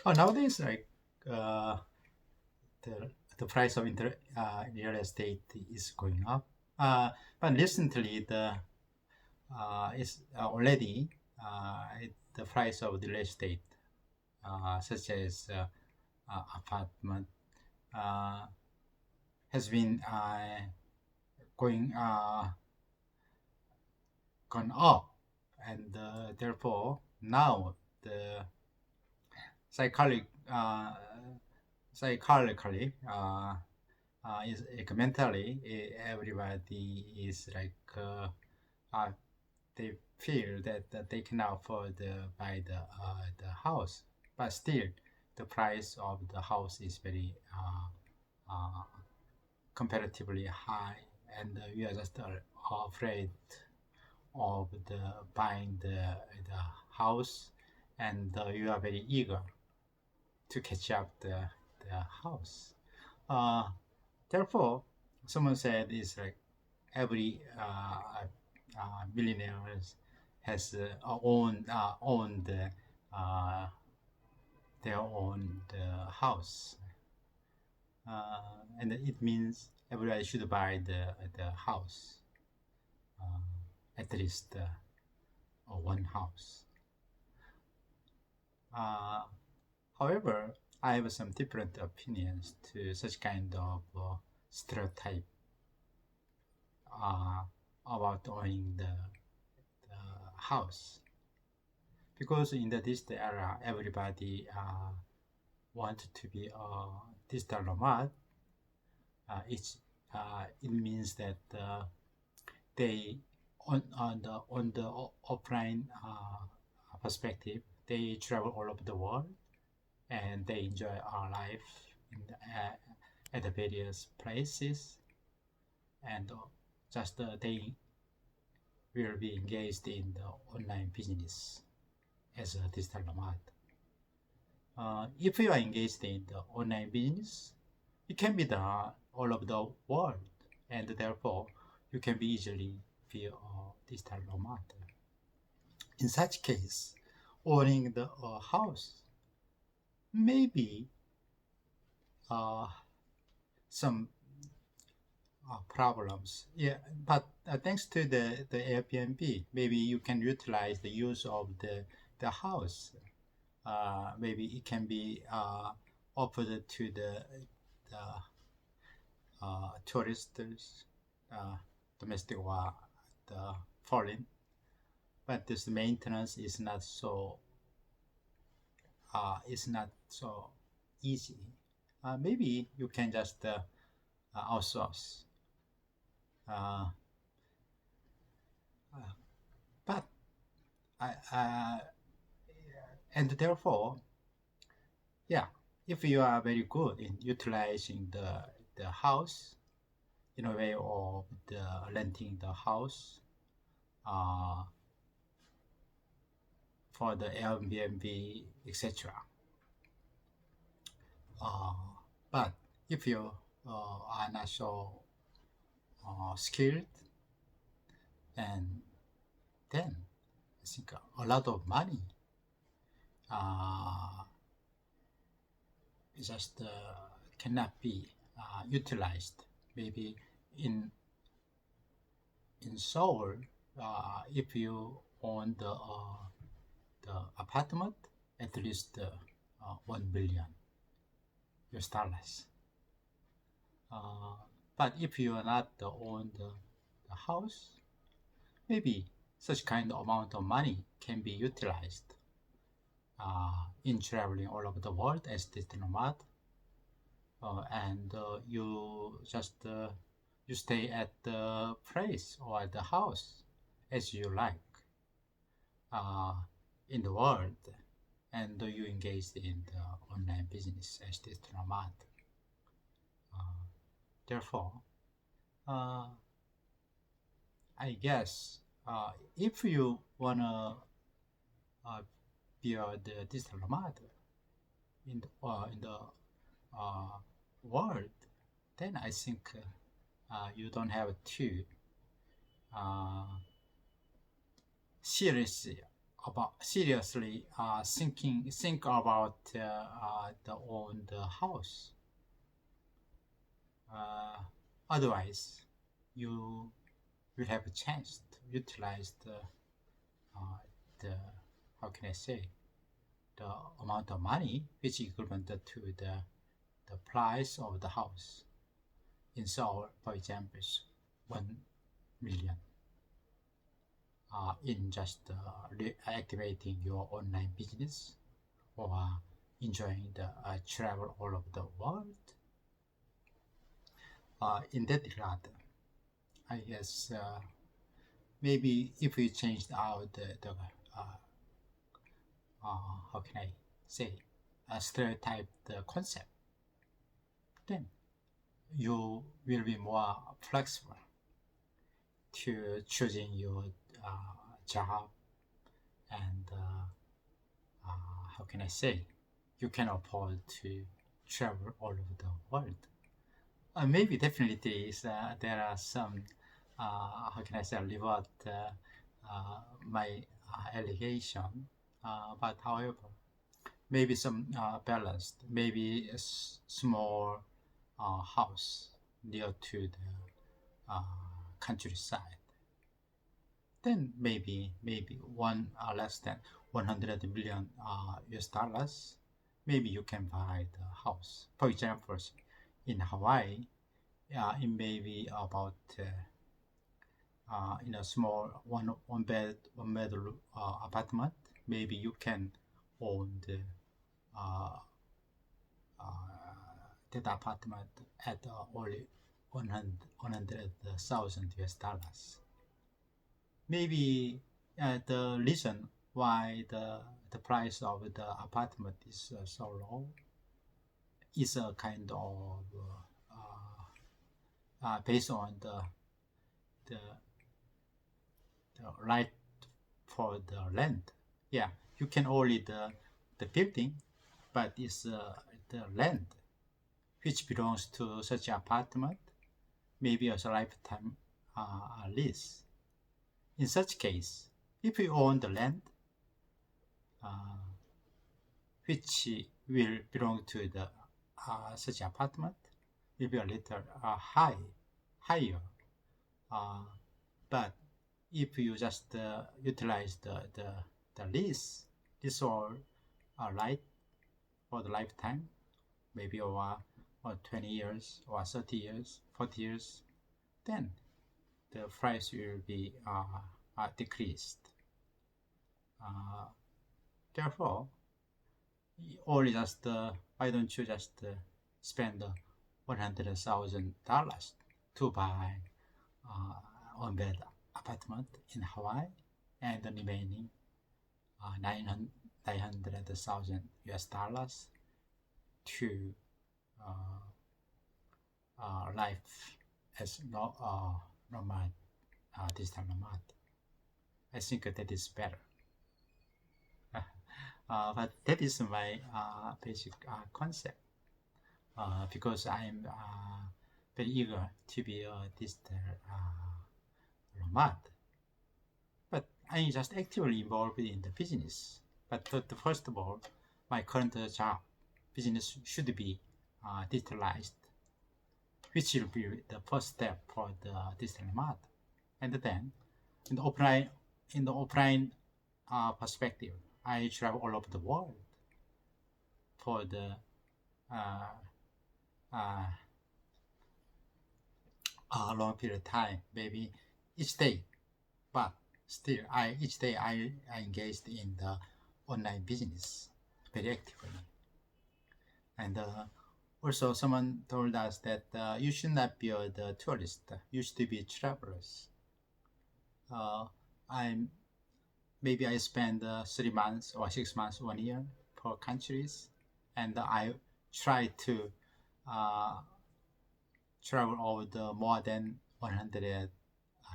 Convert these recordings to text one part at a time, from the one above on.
Nowadays, like the price of real estate is going up. But recently, the is already the price of the real estate, such as apartment, uh, has been going gone up, and therefore now the psychology psychologically is like mentally everybody is like uh, they feel that they can afford buy the house, but still the price of the house is very comparatively high, and we are just afraid of the buying the house, and you are very eager to catch up the house. Uh, Therefore, someone said it's like every millionaire has owned uh, their own house, and it means everybody should buy the house, uh, at least one house. Uh, However, I have some different opinions to such kind of stereotype uh, about owning the house, because in the digital era, everybody want to be a digital nomad. It means that they on the offline perspective, they travel all over the world and they enjoy our life at the various places, and just they will be engaged in the online business as a digital nomad. If you are engaged in the online business, it can be done all over the world, and therefore you can be easily be a digital nomad. In such case, owning the house maybe uh, some problems. Yeah, but thanks to the Airbnb, maybe you can utilize the use of the house. Maybe it can be offered to the tourists, uh, domestic or the foreign. But this maintenance is not so easy. Maybe you can just outsource. Uh, uh, but I, and therefore, yeah, if you are very good in utilizing the house in a way of the renting the house uh, for the Airbnb, etc. Uh, but if you are not so skilled, and then I think a lot of money uh, just cannot be utilized. Maybe in in Seoul, if you own the apartment, at least 1 billion US dollars. Uh, but if you are not own the house, maybe such kind of amount of money can be utilized in traveling all over the world as digital nomad, and you stay at the place or at the house as you like uh, in the world, and you engage in the online business as digital nomad. Uh, Therefore, uh, I guess if you wanna uh, be the digital nomad in the uh, world, then I think you don't have to uh, seriously seriously think about the own the house. Otherwise, you will have a chance to utilize the how can I say, the amount of money which is equivalent to the price of the house. In Seoul, for example, 1 million. In just activating your online business or enjoying the travel all over the world. In that regard, I guess maybe if we changed out the how can I say, stereotype the concept, then you will be more flexible to choosing your job, and how can I say, you can afford to travel all over the world. Maybe definitely is there are some how can I say, reward my allegation, but however, maybe some balanced, maybe a small house near to the countryside. Then maybe one less than 100 million US dollars, maybe you can buy the house. For example, in Hawaii, it may be about in a small one bedroom apartment. Maybe you can own the that apartment at only 100,000 US dollars. Maybe the reason why the price of the apartment is so low is a kind of based on the right for the land. Yeah, you can only the building, but it's the land which belongs to such apartment, maybe as a lifetime lease. In such case, if you own the land which will belong to the such apartment, will be a little higher. But if you just utilize the lease, this all right for the lifetime, maybe over 20 years or 30 years, 40 years, then the price will be decreased. Therefore, only just why don't you just spend $100,000 to buy one bed apartment in Hawaii, and the remaining 900,000 US dollars to life as nomad, digital nomad. I think that is better. But that is my basic concept, because I'm very eager to be a digital nomad. But I'm just actively involved in the business. But first of all, my current job business should be digitalized, which will be the first step for the digital nomad. And then, in the offline perspective, I travel all over the world for the long period of time, maybe each day. But still, each day I engaged in the online business very actively. And also, someone told us that you should not be the tourist. You should be travelers. Maybe I spend 3 months or 6 months, 1 year per countries, and I try to travel over the more than 100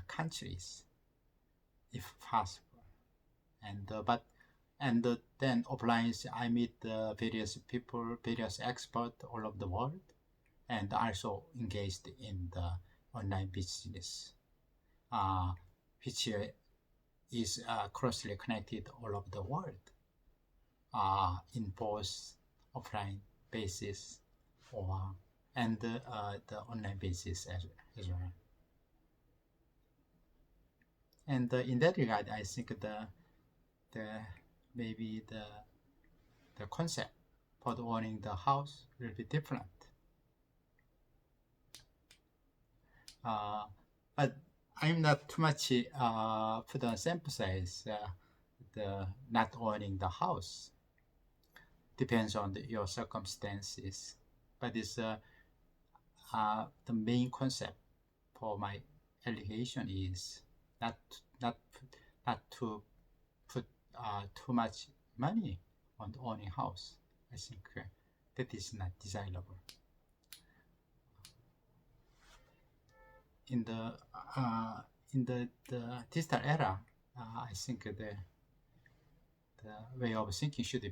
countries, if possible. And then offline, I meet various people, various experts all over the world, and also engaged in the online business, which is closely connected all over the world, in both offline basis and the online basis as well. And in that regard, I think maybe the concept for owning the house will be different. But I'm not too much put on emphasis the not owning the house. Depends on your circumstances, but it's the main concept for my allegation is not to put too much money on owning house. I think that is not desirable. In the digital era, I think the way of thinking should be